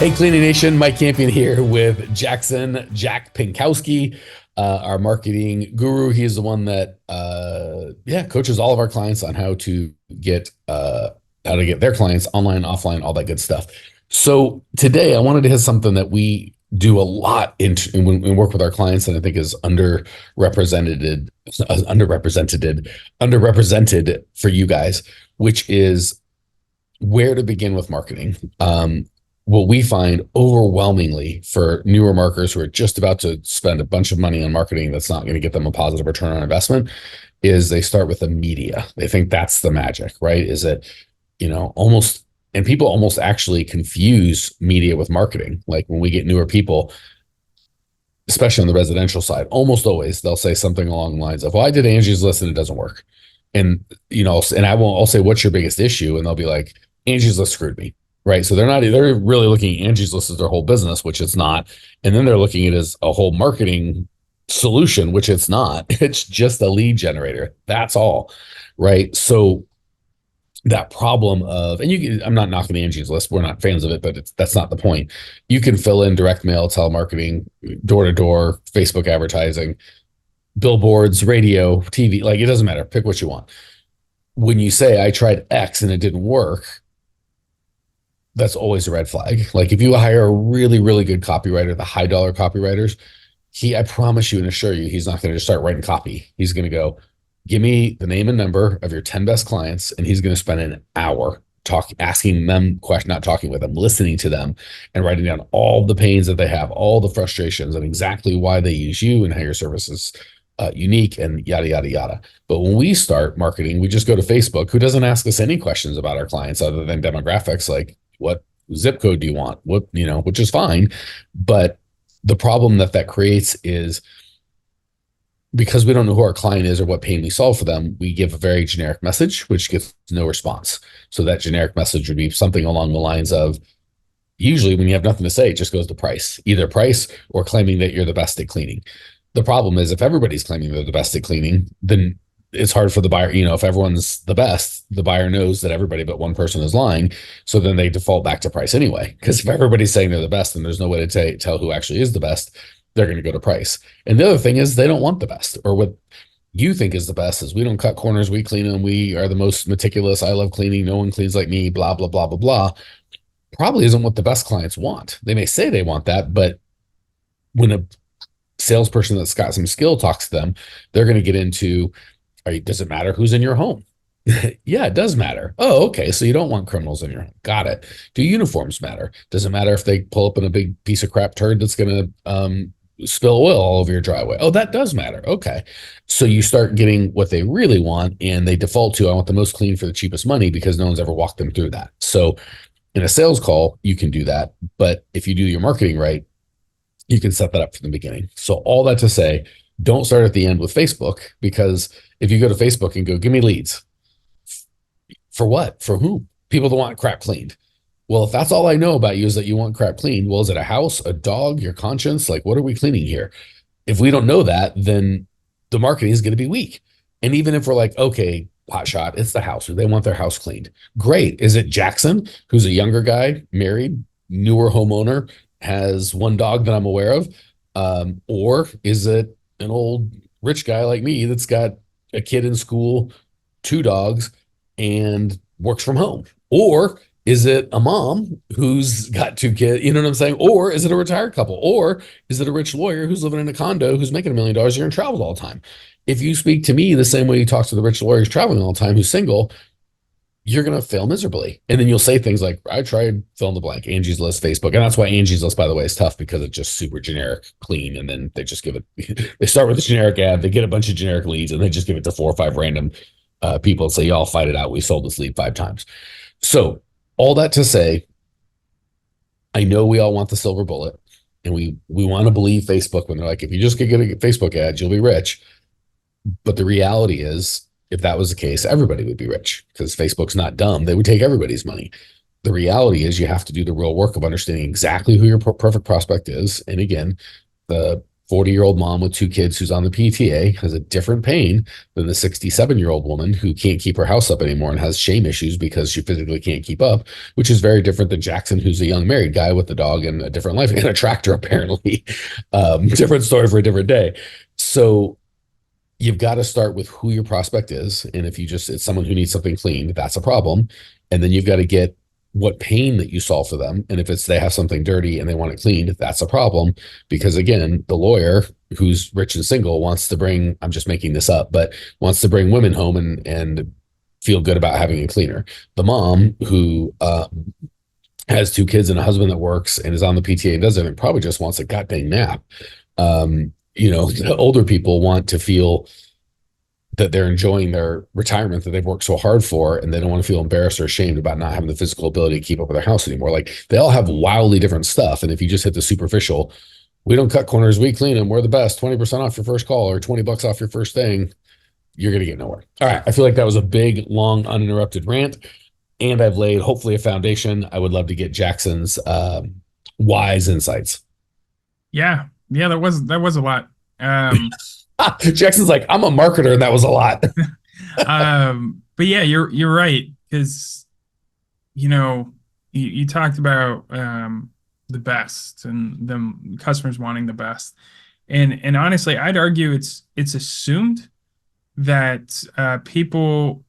Hey, Cleaning Nation, Mike Campion here with Jackson Jack Pinkowski, our marketing guru. He is the one that, coaches all of our clients on how to get their clients online, offline, all that good stuff. So today, I wanted to hit something that we do a lot when we work with our clients, and I think is underrepresented for you guys, which is where to begin with marketing. What we find overwhelmingly for newer marketers who are just about to spend a bunch of money on marketing that's not going to get them a positive return on investment is they start with the media. They think that's the magic, right? Is that, almost, and people almost actually confuse media with marketing. Like when we get newer people, especially on the residential side, almost always they'll say something along the lines of, well, I did Angie's List and it doesn't work. And, I'll say, what's your biggest issue? And they'll be like, Angie's List screwed me. Right. So they're really looking at Angie's List as their whole business, which it's not. And then they're looking at it as a whole marketing solution, which it's not. It's just a lead generator. That's all. Right. So that problem of, I'm not knocking the Angie's List. We're not fans of it, but that's not the point. You can fill in direct mail, telemarketing, door to door, Facebook advertising, billboards, radio, TV, like it doesn't matter. Pick what you want. When you say I tried X and it didn't work, that's always a red flag. Like if you hire a really, really good copywriter, the high dollar copywriters, I promise you and assure you, he's not going to just start writing copy. He's going to go, give me the name and number of your 10 best clients. And he's going to spend an hour asking them questions, not talking with them, listening to them and writing down all the pains that they have, all the frustrations and exactly why they use you and how your service is unique and yada, yada, yada. But when we start marketing, we just go to Facebook, who doesn't ask us any questions about our clients other than demographics, like what zip code do you want? Which is fine. But the problem that creates is because we don't know who our client is or what pain we solve for them, we give a very generic message, which gets no response. So that generic message would be something along the lines of, usually when you have nothing to say, it just goes to price, either price or claiming that you're the best at cleaning. The problem is if everybody's claiming they're the best at cleaning, then it's hard for the buyer. If everyone's the best, the buyer knows that everybody but one person is lying. So then they default back to price anyway. Because if everybody's saying they're the best and there's no way to tell who actually is the best, they're going to go to price. And the other thing is they don't want the best, or what you think is the best is we don't cut corners, we clean them, we are the most meticulous, I love cleaning, no one cleans like me, blah, blah, blah, blah, blah. Probably isn't what the best clients want. They may say they want that, but when a salesperson that's got some skill talks to them, they're going to get into, does it matter who's in your home? Yeah, it does matter. Oh, okay. So you don't want criminals in your home. Got it. Do uniforms matter? Does it matter if they pull up in a big piece of crap turd that's going to spill oil all over your driveway? Oh, that does matter. Okay. So you start getting what they really want, and they default to, I want the most clean for the cheapest money, because no one's ever walked them through that. So in a sales call, you can do that. But if you do your marketing right, you can set that up from the beginning. So all that to say, don't start at the end with Facebook, because if you go to Facebook and go, give me leads, for what? For who? People that want crap cleaned. Well, if that's all I know about you is that you want crap cleaned, well, is it a house, a dog, your conscience? Like, what are we cleaning here? If we don't know that, then the marketing is going to be weak. And even if we're like, okay, hotshot, it's the house, they want their house cleaned. Great. Is it Jackson, who's a younger guy, married, newer homeowner, has one dog that I'm aware of? Or is it an old rich guy like me that's got a kid in school, two dogs, and works from home? Or is it a mom who's got two kids? You know what I'm saying? Or is it a retired couple? Or is it a rich lawyer who's living in a condo who's making $1 million a year and travels all the time? If you speak to me the same way you talk to the rich lawyer who's traveling all the time, who's single, you're going to fail miserably. And then you'll say things like, I tried fill in the blank, Angie's List, Facebook. And that's why Angie's List, by the way, is tough, because it's just super generic, clean. And then they just give it, they start with a generic ad, they get a bunch of generic leads, and they just give it to 4 or 5 random people and say, y'all fight it out. We sold this lead 5 times. So all that to say, I know we all want the silver bullet, and we want to believe Facebook when they're like, if you just get Facebook ads, you'll be rich. But the reality is, if that was the case, everybody would be rich, because Facebook's not dumb. They would take everybody's money. The reality is you have to do the real work of understanding exactly who your perfect prospect is. And again, the 40-year-old mom with two kids who's on the PTA has a different pain than the 67-year-old woman who can't keep her house up anymore and has shame issues because she physically can't keep up, which is very different than Jackson, who's a young married guy with a dog and a different life and a tractor, apparently. Different story for a different day. So you've got to start with who your prospect is. And if it's someone who needs something cleaned, that's a problem. And then you've got to get what pain that you solve for them. And if they have something dirty and they want it cleaned, that's a problem. Because again, the lawyer who's rich and single wants to bring, I'm just making this up, but wants to bring women home and feel good about having a cleaner. The mom who has two kids and a husband that works and is on the PTA and does it, and probably just wants a goddamn nap. The older people want to feel that they're enjoying their retirement that they've worked so hard for, and they don't want to feel embarrassed or ashamed about not having the physical ability to keep up with their house anymore. Like, they all have wildly different stuff. And if you just hit the superficial, we don't cut corners, we clean them, we're the best, 20% off your first call or $20 off your first thing, you're going to get nowhere. All right. I feel like that was a big, long, uninterrupted rant, and I've laid hopefully a foundation. I would love to get Jackson's wise insights. Yeah, that was a lot. Jackson's like, I'm a marketer, and that was a lot. But yeah, you're right, because you talked about the best and them customers wanting the best, and honestly, I'd argue it's assumed that people,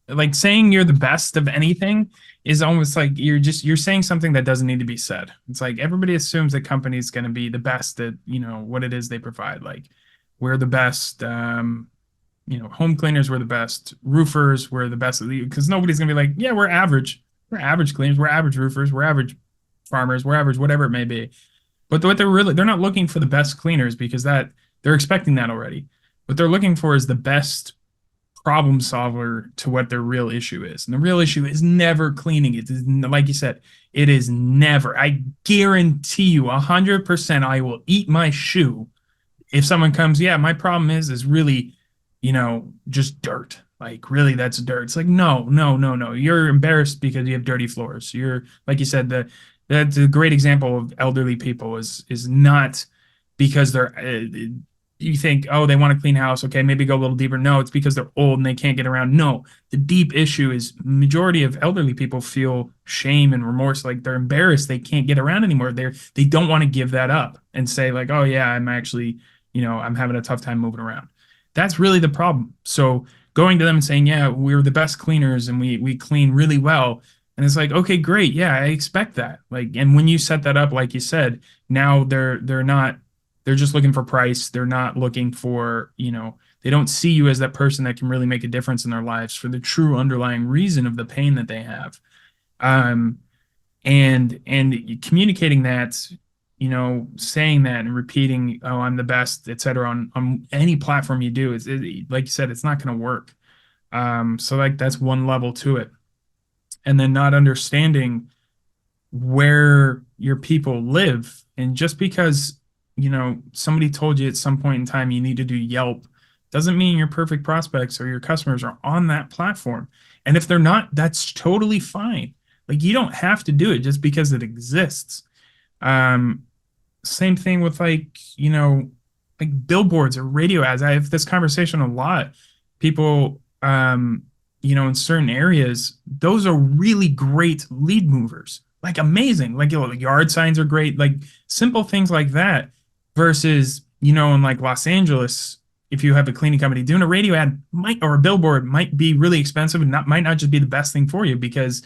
like, saying you're the best of anything is almost like you're saying something that doesn't need to be said. It's like everybody assumes that company's going to be the best at, what it is they provide. Like, we're the best, home cleaners, we're the best roofers, we're the best, because nobody's going to be like, yeah, we're average cleaners, we're average roofers, we're average farmers, we're average, whatever it may be. But what they're not looking for the best cleaners, because that they're expecting that already. What they're looking for is the best problem solver to what their real issue is. And the real issue is never cleaning. It is, like you said, it is never. I guarantee you 100% I will eat my shoe if someone comes, yeah, my problem is really, just dirt. Like, really, that's dirt. It's like, no. You're embarrassed because you have dirty floors. You're, like you said, that's a great example of elderly people is not because they're you think, oh, they want a clean house. Okay, maybe go a little deeper. No, it's because they're old and they can't get around. No, the deep issue is majority of elderly people feel shame and remorse, like they're embarrassed they can't get around anymore. They don't want to give that up and say like, oh yeah, I'm actually, I'm having a tough time moving around. That's really the problem. So going to them and saying, yeah, we're the best cleaners and we clean really well. And it's like, okay, great. Yeah, I expect that. Like, and when you set that up, like you said, now they're just looking for price. They're not looking for, they don't see you as that person that can really make a difference in their lives for the true underlying reason of the pain that they have. And communicating that, saying that and repeating, oh, I'm the best, et cetera, on any platform you do, like you said, it's not going to work. So like that's one level to it. And then not understanding where your people live. And just because somebody told you at some point in time you need to do Yelp doesn't mean your perfect prospects or your customers are on that platform. And if they're not, that's totally fine. Like, you don't have to do it just because it exists. Same thing with like billboards or radio ads. I have this conversation a lot. People, in certain areas, those are really great lead movers, like amazing. Like, yard signs are great, like simple things like that. Versus, in like Los Angeles, if you have a cleaning company, doing a radio ad or a billboard might be really expensive and might not just be the best thing for you because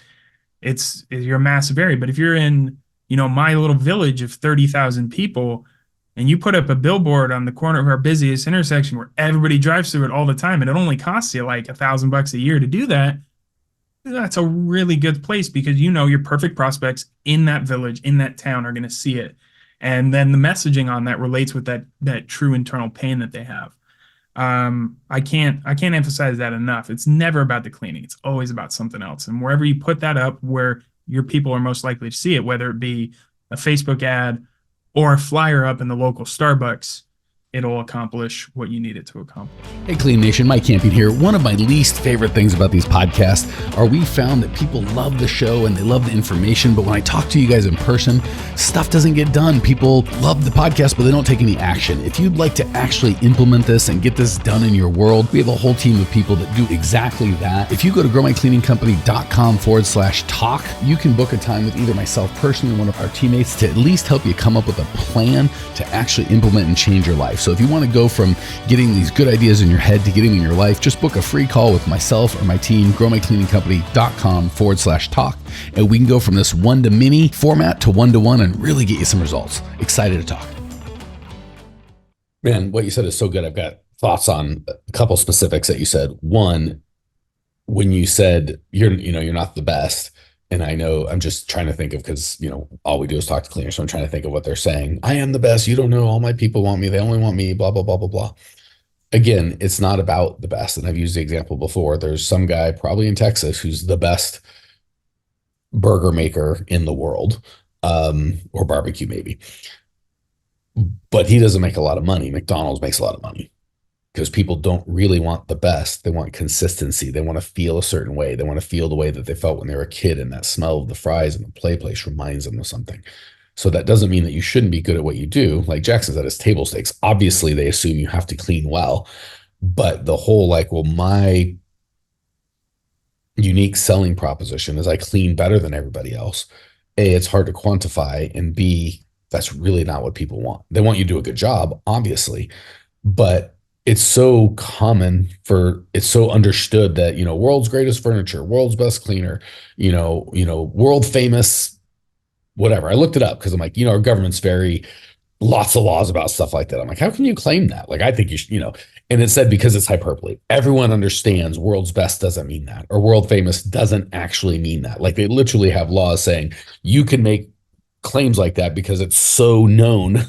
you're a massive area. But if you're in, my little village of 30,000 people and you put up a billboard on the corner of our busiest intersection where everybody drives through it all the time, and it only costs you like $1,000 a year to do that, that's a really good place because your perfect prospects in that village, in that town are going to see it. And then the messaging on that relates with that true internal pain that they have. I can't emphasize that enough. It's never about the cleaning. It's always about something else. And wherever you put that up, where your people are most likely to see it, whether it be a Facebook ad or a flyer up in the local Starbucks, it'll accomplish what you need it to accomplish. Hey, Clean Nation, Mike Campion here. One of my least favorite things about these podcasts are we found that people love the show and they love the information, but when I talk to you guys in person, stuff doesn't get done. People love the podcast, but they don't take any action. If you'd like to actually implement this and get this done in your world, we have a whole team of people that do exactly that. If you go to growmycleaningcompany.com/talk, you can book a time with either myself personally or one of our teammates to at least help you come up with a plan to actually implement and change your life. So if you want to go from getting these good ideas in your head to getting in your life, just book a free call with myself or my team, growmycleaningcompany.com/talk. And we can go from this one-to-many format to one-to-one and really get you some results. Excited to talk. Man, what you said is so good. I've got thoughts on a couple specifics that you said. One, when you said you're not the best, and I know I'm just trying to think of, because all we do is talk to cleaners, so I'm trying to think of what they're saying. I am the best. You don't know. All my people want me. They only want me. Blah blah blah blah blah. Again, it's not about the best. And I've used the example before. There's some guy probably in Texas who's the best burger maker in the world, or barbecue maybe, but he doesn't make a lot of money. McDonald's makes a lot of money because people don't really want the best. They want consistency. They want to feel a certain way. They want to feel the way that they felt when they were a kid, and that smell of the fries and the play place reminds them of something. So that doesn't mean that you shouldn't be good at what you do. Like Jackson said, it's table stakes. Obviously, they assume you have to clean well, but the whole my unique selling proposition is I clean better than everybody else. A, it's hard to quantify, and B, that's really not what people want. They want you to do a good job, obviously, but it's so common it's so understood that, world's greatest furniture, world's best cleaner, world famous, whatever. I looked it up because I'm like, our government's lots of laws about stuff like that. I'm like, how can you claim that? Like, I think you should, and it said because it's hyperbole. Everyone understands world's best doesn't mean that, or world famous doesn't actually mean that. Like, they literally have laws saying you can make claims like that because it's so known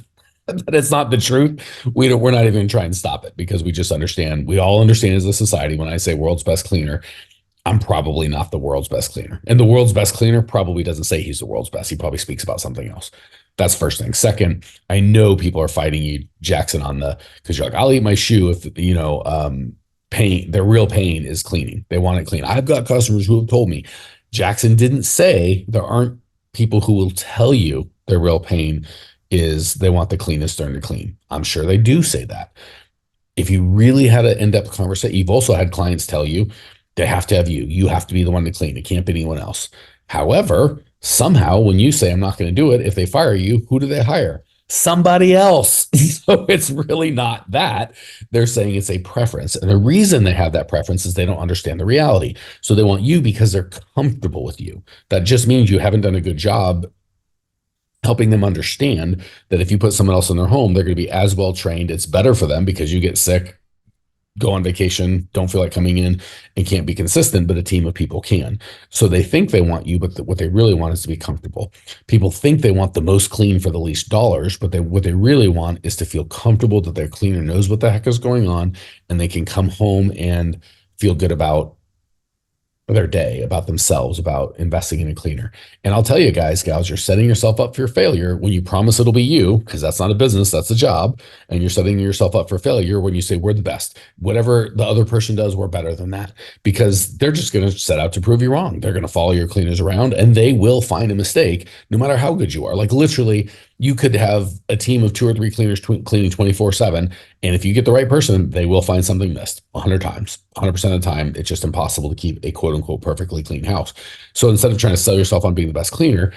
that it's not the truth. We're not even trying to stop it because we just understand. We all understand as a society, when I say world's best cleaner, I'm probably not the world's best cleaner. And the world's best cleaner probably doesn't say he's the world's best. He probably speaks about something else. That's first thing. Second, I know people are fighting you, Jackson, because you're like, I'll eat my shoe if, pain, their real pain is cleaning. They want it clean. I've got customers who have told me. Jackson didn't say there aren't people who will tell you their real pain is they want the cleanest during to clean. I'm sure they do say that. If you really had an in-depth conversation, you've also had clients tell you they have to have you. You have to be the one to clean. It can't be anyone else. However, somehow when you say I'm not going to do it, if they fire you, who do they hire? Somebody else. So it's really not that. They're saying it's a preference. And the reason they have that preference is they don't understand the reality. So they want you because they're comfortable with you. That just means you haven't done a good job helping them understand that if you put someone else in their home, they're going to be as well trained. It's better for them because you get sick, go on vacation, don't feel like coming in, and can't be consistent, but a team of people can. So they think they want you, but what they really want is to be comfortable. People think they want the most clean for the least dollars, but what they really want is to feel comfortable that their cleaner knows what the heck is going on, and they can come home and feel good about their day, about themselves, about investing in a cleaner. And I'll tell you guys, gals, you're setting yourself up for failure when you promise it'll be you, because that's not a business, that's a job. And you're setting yourself up for failure when you say we're the best. Whatever the other person does, we're better than that, because they're just going to set out to prove you wrong. They're going to follow your cleaners around and they will find a mistake no matter how good you are. Like, literally, you could have a team of 2 or 3 cleaners cleaning 24/7. And if you get the right person, they will find something missed 100 times, 100% of the time. It's just impossible to keep a quote unquote perfectly clean house. So instead of trying to sell yourself on being the best cleaner,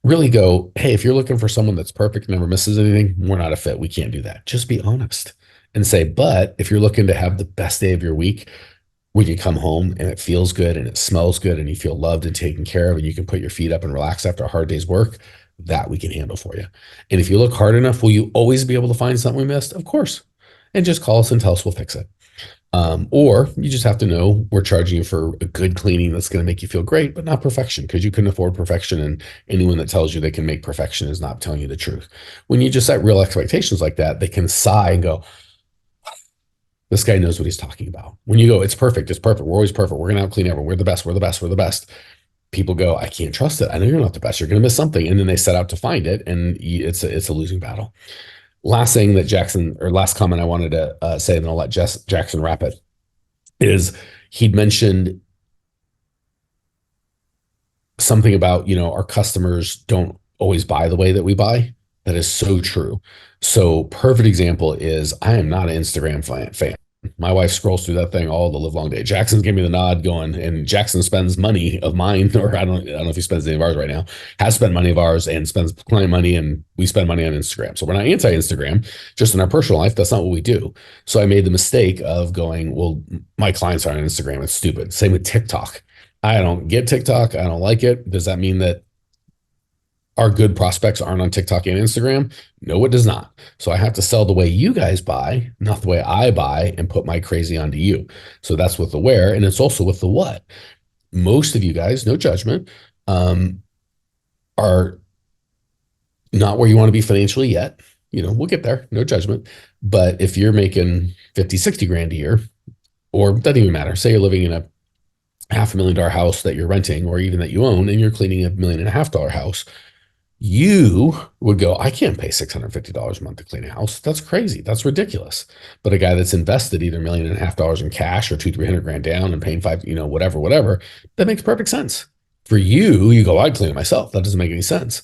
really go, hey, if you're looking for someone that's perfect, never misses anything, we're not a fit. We can't do that. Just be honest and say, but if you're looking to have the best day of your week, when you come home and it feels good and it smells good and you feel loved and taken care of and you can put your feet up and relax after a hard day's work, that we can handle for you. And if you look hard enough, will you always be able to find something we missed? Of course. And just call us and tell us, we'll fix it. Or you just have to know we're charging you for a good cleaning that's going to make you feel great, but not perfection, because you couldn't afford perfection. And anyone that tells you they can make perfection is not telling you the truth. When you just set real expectations like that, they can sigh and go, this guy knows what he's talking about. When you go, it's perfect, we're always perfect, we're going to out clean everyone, we're the best, we're the best, we're the best. People go, I can't trust it. I know you're not the best. You're going to miss something. And then they set out to find it. And it's a losing battle. Last thing that Jackson, or last comment I wanted to say, and I'll let Jackson wrap it, is he'd mentioned something about, our customers don't always buy the way that we buy. That is so true. So perfect example is I am not an Instagram fan. My wife scrolls through that thing all the live long day. Jackson's giving me the nod going, and Jackson spends money of mine, or I don't know if he spends any of ours right now, has spent money of ours and spends client money, and we spend money on Instagram. So we're not anti-Instagram, just in our personal life, that's not what we do. So I made the mistake of going, well, my clients aren't on Instagram. It's stupid. Same with TikTok. I don't get TikTok. I don't like it. Does that mean that our good prospects aren't on TikTok and Instagram? No, it does not. So I have to sell the way you guys buy, not the way I buy, and put my crazy onto you. So that's with the where, and it's also with the what. Most of you guys, no judgment, are not where you want to be financially yet. We'll get there, no judgment. But if you're making 50, 60 grand a year, or doesn't even matter, say you're living in a $500,000 house that you're renting, or even that you own, and you're cleaning $1.5 million house, you would go, I can't pay $650 a month to clean a house. That's crazy. That's ridiculous. But a guy that's invested either $1.5 million in cash or 200-300 grand down and paying five, whatever, that makes perfect sense. For you, you go, I'd clean it myself. That doesn't make any sense.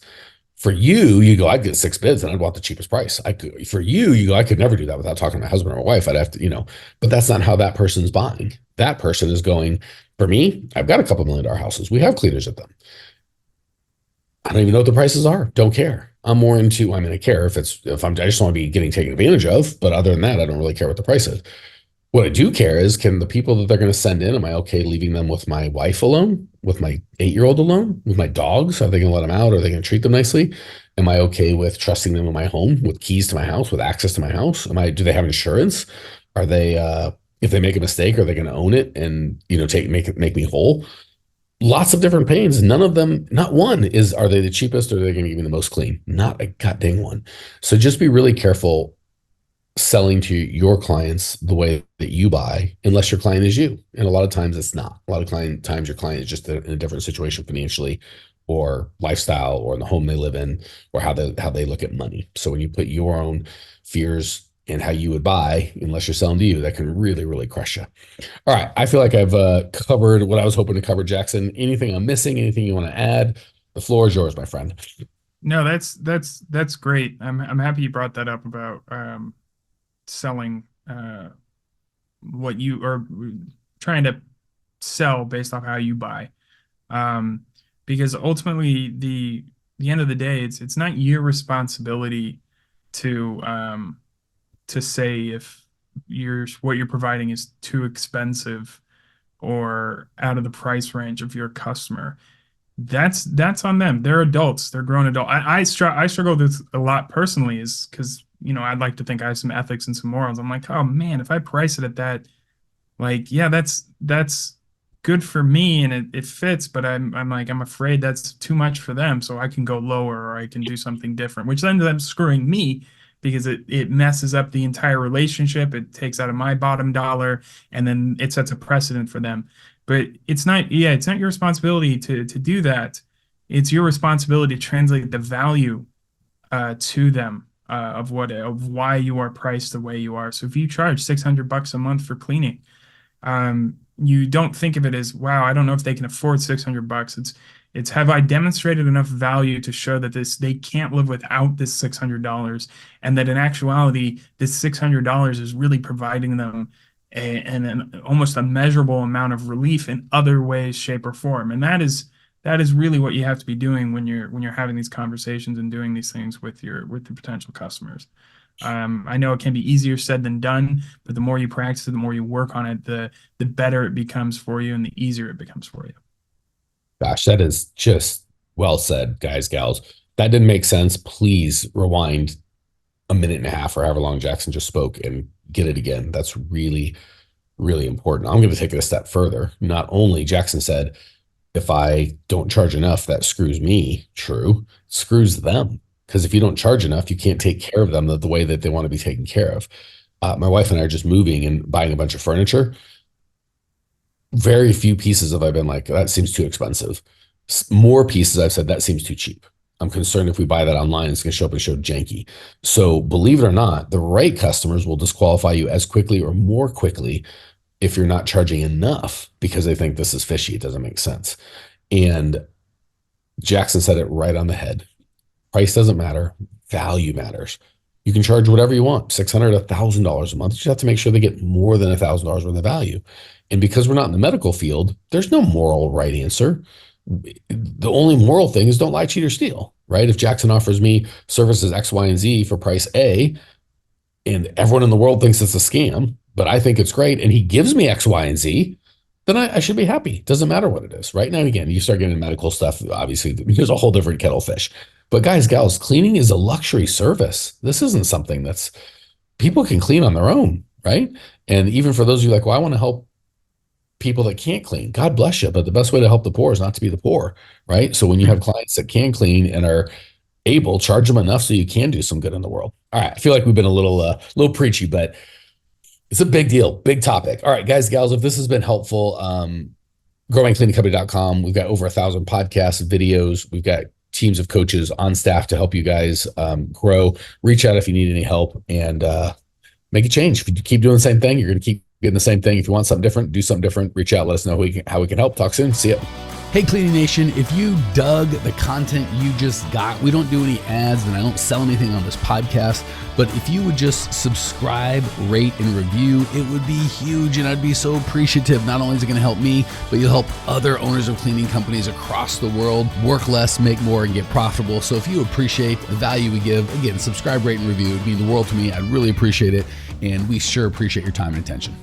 For you go, I'd get 6 bids and I'd want the cheapest price. For you go, I could never do that without talking to my husband or my wife. I'd have to, but that's not how that person's buying. That person is going, for me, I've got a couple $1 million houses. We have cleaners at them. I don't even know what the prices are. Don't care. I'm more into, I care if I just want to be getting taken advantage of, but other than that, I don't really care what the price is. What I do care is, can the people that they're going to send in, am I okay leaving them with my wife alone, with my 8-year-old alone, with my dogs? Are they going to let them out? Are they going to treat them nicely? Am I okay with trusting them in my home, with keys to my house, with access to my house? Do they have insurance? Are they, if they make a mistake, are they going to own it and, make me whole? Lots of different pains. None of them, not one is, are they the cheapest or are they going to give me the most clean? Not a goddamn one. So just be really careful selling to your clients the way that you buy, unless your client is you. And a lot of times it's not. A lot of times your client is just in a different situation financially or lifestyle, or in the home they live in, or how they look at money. So when you put your own fears and how you would buy, unless you're selling to you, that can really, really crush you. All right. I feel like I've covered what I was hoping to cover, Jackson. Anything I'm missing? Anything you want to add? The floor is yours, my friend. No, that's great. I'm happy you brought that up about selling what you are trying to sell based off how you buy. Because ultimately the end of the day, it's not your responsibility to say if what you're providing is too expensive or out of the price range of your customer. That's on them. They're adults. They're grown adults. I struggle with this a lot personally, is because I'd like to think I have some ethics and some morals. I'm like, oh man, if I price it at that, like, yeah, that's good for me and it fits, but I'm afraid that's too much for them, so I can go lower or I can do something different, which ends up screwing me, because it messes up the entire relationship. It takes out of my bottom dollar, and then it sets a precedent for them. But it's not your responsibility to do that. It's your responsibility to translate the value to them of why you are priced the way you are. So if you charge $600 a month for cleaning, you don't think of it as, wow, I don't know if they can afford $600. It's have I demonstrated enough value to show that they can't live without this $600, and that in actuality this $600 is really providing them an almost a measurable amount of relief in other ways, shape, or form. And that is really what you have to be doing when you're having these conversations and doing these things with the potential customers. I know it can be easier said than done, but the more you practice it, the more you work on it, the better it becomes for you and the easier it becomes for you. Gosh, that is just well said, guys, gals. That didn't make sense. Please rewind a minute and a half or however long Jackson just spoke and get it again. That's really, really important. I'm going to take it a step further. Not only Jackson said, if I don't charge enough, that screws me. True. It screws them. Because if you don't charge enough, you can't take care of them the way that they want to be taken care of. My wife and I are just moving and buying a bunch of furniture. Very few pieces have I been like, that seems too expensive. More pieces I've said, that seems too cheap. I'm concerned if we buy that online, it's going to show up and show janky. So believe it or not, the right customers will disqualify you as quickly or more quickly if you're not charging enough because they think this is fishy. It doesn't make sense. And Jackson said it right on the head. Price doesn't matter. Value matters. You can charge whatever you want, $600, $1,000 a month. You just have to make sure they get more than $1,000 worth of value. And because we're not in the medical field, there's no moral right answer. The only moral thing is don't lie, cheat, or steal, right? If Jackson offers me services X, Y, and Z for price A, and everyone in the world thinks it's a scam, but I think it's great, and he gives me X, Y, and Z, then I should be happy. Doesn't matter what it is. Right now, again, you start getting medical stuff, obviously, there's a whole different kettle of fish. But guys, gals, cleaning is a luxury service. This isn't something that's, people can clean on their own, right? And even for those of you like, well, I want to help people that can't clean. God bless you. But the best way to help the poor is not to be the poor, right? So when you have clients that can clean and are able, charge them enough so you can do some good in the world. All right. I feel like we've been a little preachy, but it's a big deal, big topic. All right, guys, gals, if this has been helpful, growmycleaningcompany.com. We've got over 1,000 podcasts, videos. We've got teams of coaches on staff to help you guys grow. Reach out if you need any help and make a change. If you keep doing the same thing, you're going to keep getting the same thing. If you want something different, do something different. Reach out. Let us know how we can help. Talk soon. See ya. Hey, Cleaning Nation, if you dug the content you just got, we don't do any ads and I don't sell anything on this podcast, but if you would just subscribe, rate, and review, it would be huge and I'd be so appreciative. Not only is it going to help me, but you'll help other owners of cleaning companies across the world work less, make more, and get profitable. So if you appreciate the value we give, again, subscribe, rate, and review. It would mean the world to me. I'd really appreciate it. And we sure appreciate your time and attention.